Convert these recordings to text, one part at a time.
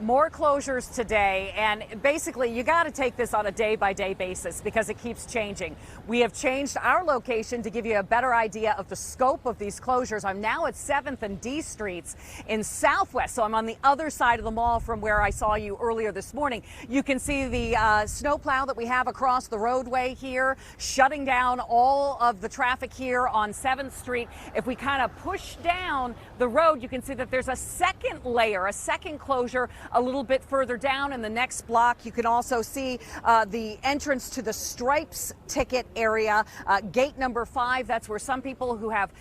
More closures today, and basically you got to take this on a day-by-day basis because it keeps changing. We have changed our location to give you a better idea of the scope of these closures. I'm now at 7th and D Streets in Southwest, so I'm on the other side of the mall from where I saw you earlier this morning. You can see the snowplow that we have across the roadway here, shutting down all of the traffic here on 7th Street. If we kind of push down the road, you can see that there's a second layer, a second closure a little bit further down in the next block. You can also see the entrance to the Stripes ticket area, gate number 5. That's where some people who have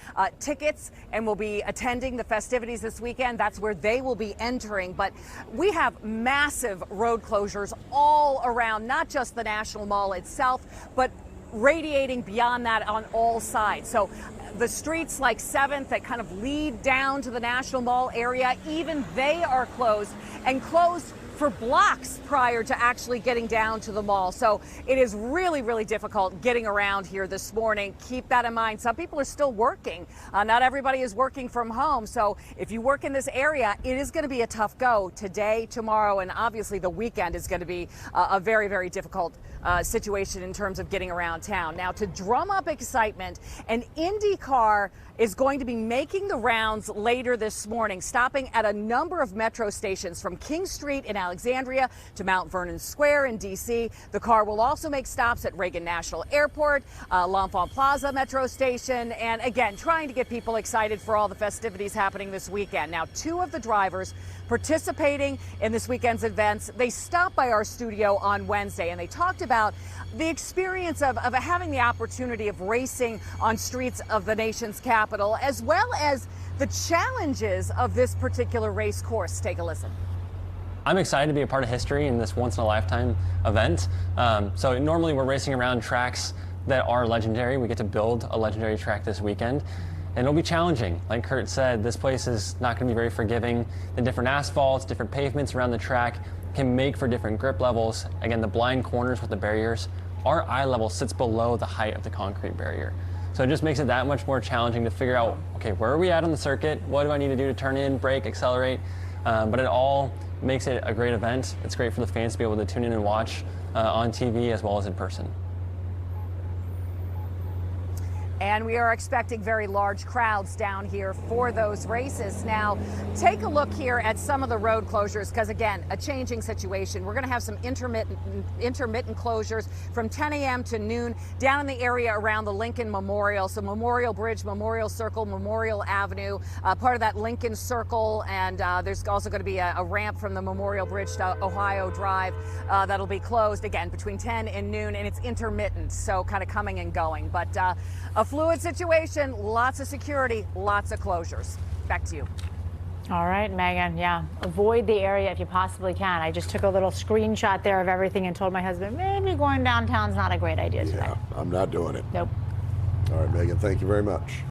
tickets and will be attending the festivities this weekend, that's where they will be entering. But we have massive road closures all around, not just the National Mall itself, but radiating beyond that on all sides. So the streets like 7th that kind of lead down to the National Mall area, even they are closed, and closed for blocks prior to actually getting down to the mall. So it is really, really difficult getting around here this morning. Keep that in mind. Some people are still working. Not everybody is working from home. So if you work in this area, it is going to be a tough go today, tomorrow, and obviously the weekend is going to be a very, very difficult situation in terms of getting around town. Now, to drum up excitement, an Indy car is going to be making the rounds later this morning, stopping at a number of metro stations from King Street in Alexandria to Mount Vernon Square in D.C. The car will also make stops at Reagan National Airport, L'Enfant Plaza Metro Station, and again, trying to get people excited for all the festivities happening this weekend. Now, 2 of the drivers participating in this weekend's events, they stopped by our studio on Wednesday, and they talked about the experience of having the opportunity of racing on streets of the nation's capital, as well as the challenges of this particular race course. Take a listen. I'm excited to be a part of history in this once-in-a-lifetime event. So normally we're racing around tracks that are legendary. We get to build a legendary track this weekend, and it'll be challenging. Like Kurt said, this place is not going to be very forgiving. The different asphalts, different pavements around the track can make for different grip levels. Again, the blind corners with the barriers, our eye level sits below the height of the concrete barrier. So it just makes it that much more challenging to figure out, okay, where are we at on the circuit? What do I need to do to turn in, brake, accelerate? But it all makes it a great event. It's great for the fans to be able to tune in and watch on TV as well as in person. And we are expecting very large crowds down here for those races. Now, take a look here at some of the road closures, because again, a changing situation. We're going to have some intermittent closures from 10 a.m. to noon down in the area around the Lincoln Memorial. So Memorial Bridge, Memorial Circle, Memorial Avenue, part of that Lincoln Circle, and there's also going to be a ramp from the Memorial Bridge to Ohio Drive that'll be closed again between 10 and noon, and it's intermittent, so kind of coming and going. But a fluid situation, lots of security, lots of closures. Back to you. All right, Megan. Yeah, avoid the area if you possibly can. I just took a little screenshot there of everything and told my husband maybe going downtown's not a great idea tonight. Yeah, I'm not doing it. Nope. All right, Megan, thank you very much.